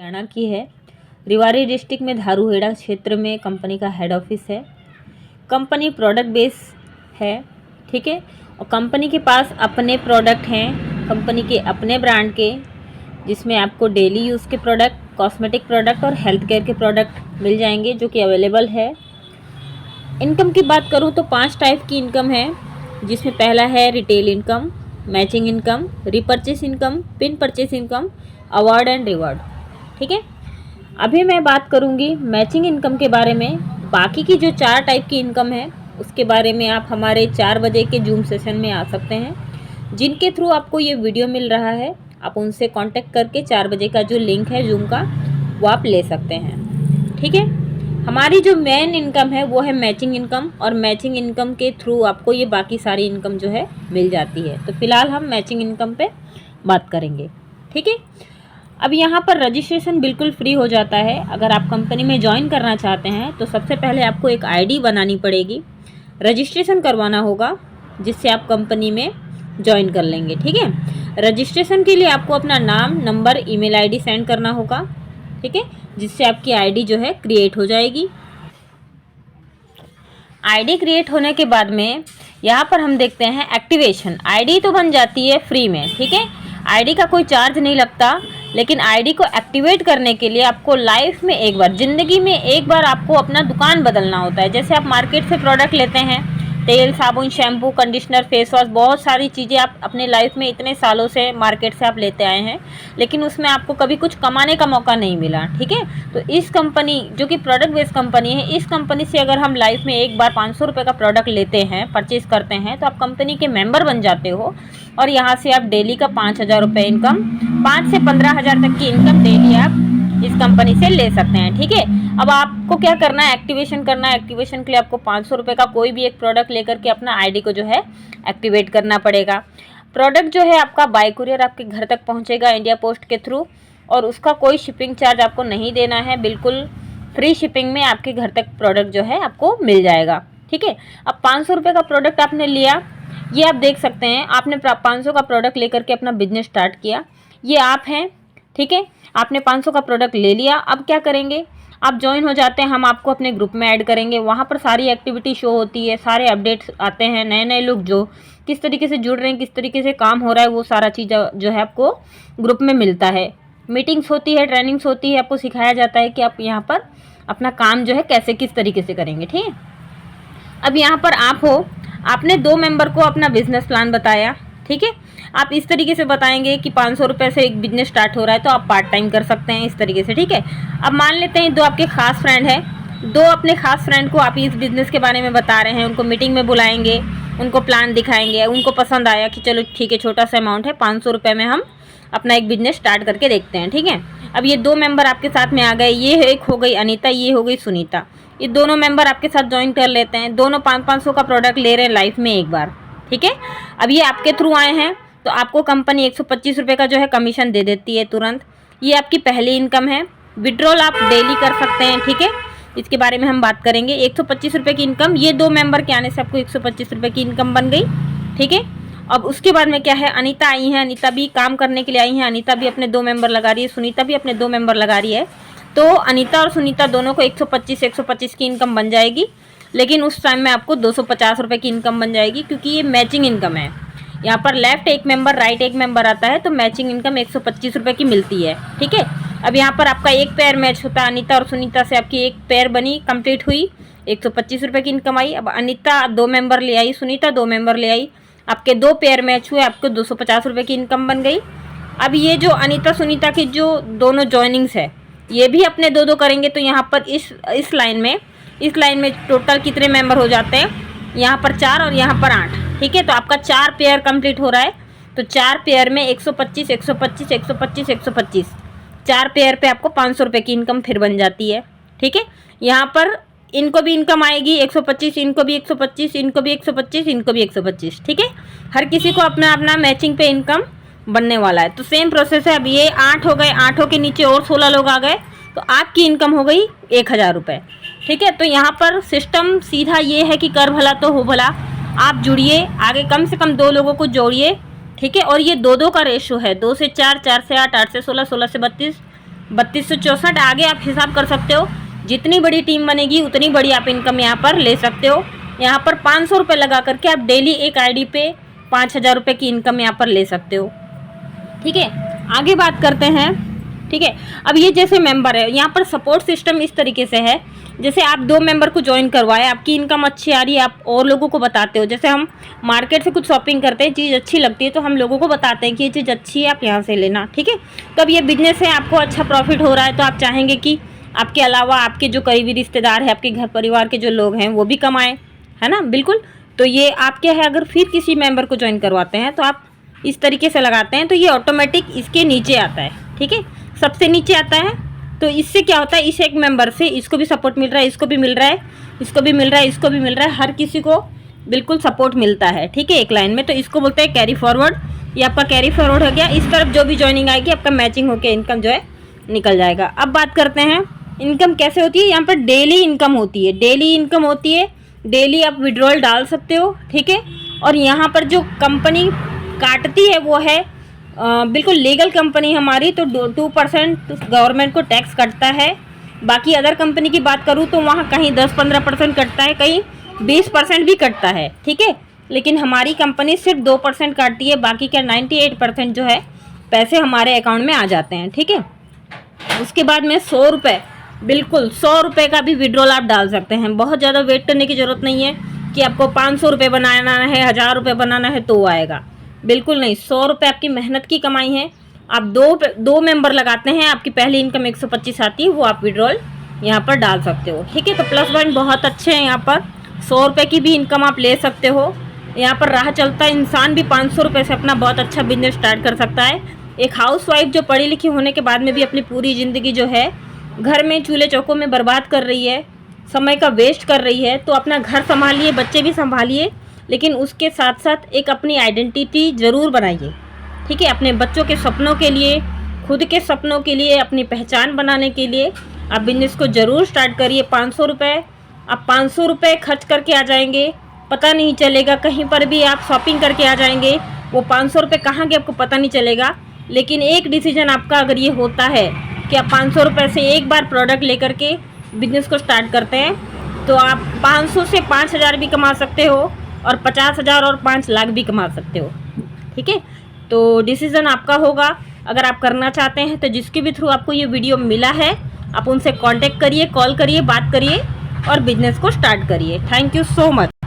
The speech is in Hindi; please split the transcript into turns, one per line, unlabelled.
हरियाणा की है। रेवाड़ी डिस्ट्रिक्ट में धारूहेड़ा क्षेत्र में कंपनी का हेड ऑफिस है। कंपनी प्रोडक्ट बेस है, ठीक है। और कंपनी के पास अपने प्रोडक्ट हैं, कंपनी के अपने ब्रांड के, जिसमें आपको डेली यूज़ के प्रोडक्ट, कॉस्मेटिक प्रोडक्ट और हेल्थ केयर के प्रोडक्ट मिल जाएंगे जो कि अवेलेबल है। इनकम की बात करूँ तो 5 टाइप की इनकम है, जिसमें पहला है retail income, matching income, repurchase income, pin purchase income, award and reward, ठीक है। अभी मैं बात करूंगी मैचिंग इनकम के बारे में। बाकी की जो 4 टाइप की इनकम है उसके बारे में आप हमारे 4 बजे के जूम सेशन में आ सकते हैं, जिनके थ्रू आपको ये वीडियो मिल रहा है। आप उनसे कांटेक्ट करके 4 बजे का जो लिंक है जूम का वो आप ले सकते हैं, ठीक है। हमारी जो मेन इनकम है वो है मैचिंग इनकम, और मैचिंग इनकम के थ्रू आपको ये बाकी सारी इनकम जो है मिल जाती है। तो फिलहाल हम मैचिंग इनकम पे बात करेंगे, ठीक है। अब यहाँ पर रजिस्ट्रेशन बिल्कुल फ्री हो जाता है। अगर आप कंपनी में ज्वाइन करना चाहते हैं तो सबसे पहले आपको एक आईडी बनानी पड़ेगी, रजिस्ट्रेशन करवाना होगा, जिससे आप कंपनी में ज्वाइन कर लेंगे, ठीक है। रजिस्ट्रेशन के लिए आपको अपना नाम, नंबर, ईमेल आईडी सेंड करना होगा, ठीक है, जिससे आपकी आईडी जो है क्रिएट हो जाएगी। आईडी क्रिएट होने के बाद में यहाँ पर हम देखते हैं एक्टिवेशन। आईडी तो बन जाती है फ्री में, ठीक है। आईडी का कोई चार्ज नहीं लगता, लेकिन आईडी को एक्टिवेट करने के लिए आपको लाइफ में एक बार, ज़िंदगी में एक बार आपको अपना दुकान बदलना होता है। जैसे आप मार्केट से प्रोडक्ट लेते हैं, तेल, साबुन, शैम्पू, कंडीशनर, फेस वॉश, बहुत सारी चीज़ें आप अपने लाइफ में इतने सालों से मार्केट से आप लेते आए हैं, लेकिन उसमें आपको कभी कुछ कमाने का मौका नहीं मिला, ठीक है। तो इस कंपनी जो कि प्रोडक्ट बेस्ड कंपनी है, इस कंपनी से अगर हम लाइफ में एक बार 500 रुपये का प्रोडक्ट लेते हैं, परचेज करते हैं, तो आप कंपनी के मेंबर बन जाते हो, और यहाँ से आप डेली का 5,000 रुपये इनकम, 5 से 15,000 तक की इनकम डेली आप इस कंपनी से ले सकते हैं, ठीक है। अब आपको क्या करना है, एक्टिवेशन करना है। एक्टिवेशन के लिए आपको 500 रुपये का कोई भी एक प्रोडक्ट लेकर के अपना आईडी को जो है एक्टिवेट करना पड़ेगा। प्रोडक्ट जो है आपका बाय कुरियर आपके घर तक पहुंचेगा इंडिया पोस्ट के थ्रू, और उसका कोई शिपिंग चार्ज आपको नहीं देना है, बिल्कुल फ्री शिपिंग में आपके घर तक प्रोडक्ट जो है आपको मिल जाएगा, ठीक है। अब 500 रुपये का प्रोडक्ट आपने लिया, ये आप देख सकते हैं, आपने 500 का प्रोडक्ट लेकर के अपना बिजनेस स्टार्ट किया, ये आप हैं, ठीक है। आपने 500 का प्रोडक्ट ले लिया। अब क्या करेंगे, आप ज्वाइन हो जाते हैं, हम आपको अपने ग्रुप में ऐड करेंगे। वहाँ पर सारी एक्टिविटी शो होती है, सारे अपडेट्स आते हैं, नए नए लोग जो किस तरीके से जुड़ रहे हैं, किस तरीके से काम हो रहा है, वो सारा चीज़ जो है आपको ग्रुप में मिलता है। मीटिंग्स होती है, ट्रेनिंग्स होती है, आपको सिखाया जाता है कि आप यहाँ पर अपना काम जो है कैसे किस तरीके से करेंगे, ठीक है। अब यहाँ पर आप हो, आपने 2 मेंबर को अपना बिजनेस प्लान बताया, ठीक है। आप इस तरीके से बताएंगे कि 500 रुपये से एक बिजनेस स्टार्ट हो रहा है, तो आप पार्ट टाइम कर सकते हैं, इस तरीके से, ठीक है। अब मान लेते हैं 2 आपके खास फ्रेंड हैं, 2 अपने खास फ्रेंड को आप इस बिज़नेस के बारे में बता रहे हैं, उनको मीटिंग में बुलाएंगे, उनको प्लान दिखाएंगे, उनको पसंद आया कि चलो ठीक है, छोटा सा अमाउंट है, 500 रुपये में हम अपना एक बिजनेस स्टार्ट करके देखते हैं, ठीक है। अब ये 2 मेंबर आपके साथ में आ गए, ये एक हो गई अनीता, ये हो गई सुनीता, ये दोनों मेंबर आपके साथ ज्वाइन कर लेते हैं। दोनों 500 का प्रोडक्ट ले रहे हैं लाइफ में एक बार, ठीक है। अब ये आपके थ्रू आए हैं, तो आपको कंपनी 125 रुपये का जो है कमीशन दे देती है तुरंत। ये आपकी पहली इनकम है। विड्रॉल आप डेली कर सकते हैं, ठीक है, इसके बारे में हम बात करेंगे। 125 रुपये की इनकम, ये 2 मेंबर के आने से आपको 125 रुपये की इनकम बन गई, ठीक है। अब उसके बाद में क्या है, अनीता आई हैं, अनीता भी काम करने के लिए आई हैं, अनीता भी अपने 2 मेंबर लगा रही है, सुनीता भी अपने 2 मेंबर लगा रही है। तो अनीता और सुनीता दोनों को 125 की इनकम बन जाएगी, लेकिन उस टाइम में आपको 250 रुपये की इनकम बन जाएगी, क्योंकि ये मैचिंग इनकम है। यहाँ पर लेफ्ट एक मेंबर, राइट एक मेंबर आता है, तो मैचिंग इनकम 125 रुपये की मिलती है, ठीक है। अब यहाँ पर आपका एक पेयर मैच होता है, अनीता और सुनीता से आपकी एक पेयर बनी, कंप्लीट हुई, 125 रुपये की इनकम आई। अब अनीता 2 मेंबर ले आई, सुनीता 2 मेंबर ले आई, आपके 2 पेयर मैच हुए, आपको 250 रुपये की इनकम बन गई। अब ये जो अनीता सुनीता की जो दोनों जॉइनिंग्स है, ये भी अपने 2-2 करेंगे, तो यहाँ पर इस लाइन में टोटल कितने मेंबर हो जाते हैं, यहाँ पर 4 और यहाँ पर 8, ठीक है। तो आपका 4 पेयर कंप्लीट हो रहा है, तो 4 पेयर में 125, 125, 125, 125, 4 पेयर पे आपको 500 रुपये की इनकम फिर बन जाती है, ठीक है। यहाँ पर इनको भी इनकम आएगी 125, इनको भी 125, इनको भी 125, इनको भी 125, ठीक है। हर किसी को अपना अपना मैचिंग पे इनकम बनने वाला है। तो सेम प्रोसेस है। अब ये 8 हो गए, 8 के नीचे और 16 लोग आ गए, तो आपकी इनकम हो गई 1000 रुपये, ठीक है। तो यहाँ पर सिस्टम सीधा ये है कि कर भला तो हो भला, आप जुड़िए, आगे कम से कम 2 लोगों को जोड़िए, ठीक है। और ये 2-2 का रेशो है, 2 से 4, 4 से 8, 8 से 16, 16 से 32, 3264 आगे आप हिसाब कर सकते हो। जितनी बड़ी टीम बनेगी उतनी बड़ी आप इनकम यहाँ पर ले सकते हो। यहाँ पर 500 रुपये लगा करके आप डेली एक आईडी पे 5000 रुपये की इनकम यहाँ पर ले सकते हो। ठीक है, आगे बात करते हैं। ठीक है, अब ये जैसे मेंबर है, यहाँ पर सपोर्ट सिस्टम इस तरीके से है, जैसे आप 2 मेंबर को ज्वाइन करवाए, आपकी इनकम अच्छी आ रही है, आप और लोगों को बताते हो। जैसे हम मार्केट से कुछ शॉपिंग करते हैं, चीज़ अच्छी लगती है तो हम लोगों को बताते हैं कि ये चीज़ अच्छी है, आप यहाँ से लेना। ठीक है, तो अब ये बिजनेस है, आपको अच्छा प्रॉफिट हो रहा है तो आप चाहेंगे कि आपके अलावा आपके जो करीबी रिश्तेदार है, आपके घर परिवार के जो लोग हैं वो भी कमाएँ, है ना। बिल्कुल, तो ये आप क्या है, अगर फिर किसी मेंबर को ज्वाइन करवाते हैं तो आप इस तरीके से लगाते हैं तो ये ऑटोमेटिक इसके नीचे आता है। ठीक है, सबसे नीचे आता है। तो इससे क्या होता है, इस एक मेंबर से इसको भी सपोर्ट मिल रहा है, इसको भी मिल रहा है, इसको भी मिल रहा है, इसको भी मिल रहा है, हर किसी को बिल्कुल सपोर्ट मिलता है। ठीक है, एक लाइन में। तो इसको बोलते हैं कैरी फॉरवर्ड। ये आपका कैरी फॉरवर्ड हो गया। इस तरफ जो भी ज्वाइनिंग आएगी आपका मैचिंग होकर इनकम जो है निकल जाएगा। अब बात करते हैं इनकम कैसे होती है। यहाँ पर डेली इनकम होती है, डेली इनकम होती है, डेली आप विड्रॉल डाल सकते हो। ठीक है, और यहाँ पर जो कंपनी काटती है वो है बिल्कुल लीगल कंपनी हमारी, तो 2% गवर्नमेंट को टैक्स कटता है। बाकी अदर कंपनी की बात करूँ तो वहाँ कहीं 10-15% कटता है, कहीं 20% भी कटता है। ठीक है, लेकिन हमारी कंपनी सिर्फ 2% काटती है, बाकी का 98% जो है पैसे हमारे अकाउंट में आ जाते हैं। ठीक है, उसके बाद में 100 रुपये, बिल्कुल 100 रुपये का भी विड्रॉल आप डाल सकते हैं। बहुत ज़्यादा वेट करने की ज़रूरत नहीं है कि आपको 500 रुपये बनाना है, 1000 रुपये बनाना है तो आएगा। बिल्कुल नहीं, 100 रुपये आपकी मेहनत की कमाई है। आप दो मेंबर लगाते हैं, आपकी पहली इनकम 125 आती है, वो आप विड्रॉल यहाँ पर डाल सकते हो। ठीक है, तो प्लस पॉइंट बहुत अच्छे हैं। यहाँ पर 100 रुपये की भी इनकम आप ले सकते हो। यहाँ पर राह चलता इंसान भी 500 रुपये से अपना बहुत अच्छा बिजनेस स्टार्ट कर सकता है। एक हाउसवाइफ जो पढ़ी लिखी होने के बाद में भी अपनी पूरी ज़िंदगी जो है घर में चूल्हे चौकों में बर्बाद कर रही है, समय का वेस्ट कर रही है, तो अपना घर संभालिए, बच्चे भी संभालिए, लेकिन उसके साथ साथ एक अपनी आइडेंटिटी ज़रूर बनाइए। ठीक है, अपने बच्चों के सपनों के लिए, खुद के सपनों के लिए, अपनी पहचान बनाने के लिए आप बिजनेस को ज़रूर स्टार्ट करिए। 500 रुपये, आप 500 रुपये खर्च करके आ जाएंगे, पता नहीं चलेगा। कहीं पर भी आप शॉपिंग करके आ जाएंगे, वो 500 रुपये कहाँ गए आपको पता नहीं चलेगा। लेकिन एक डिसीजन आपका अगर ये होता है कि आप 500 रुपये से एक बार प्रोडक्ट लेकर के बिजनेस को स्टार्ट करते हैं तो आप 500 से 5000 भी कमा सकते हो और 50,000 और 5 लाख भी कमा सकते हो। ठीक है, तो डिसीज़न आपका होगा। अगर आप करना चाहते हैं तो जिसके भी थ्रू आपको ये वीडियो मिला है आप उनसे कांटेक्ट करिए, कॉल करिए, बात करिए और बिजनेस को स्टार्ट करिए। Thank you so much.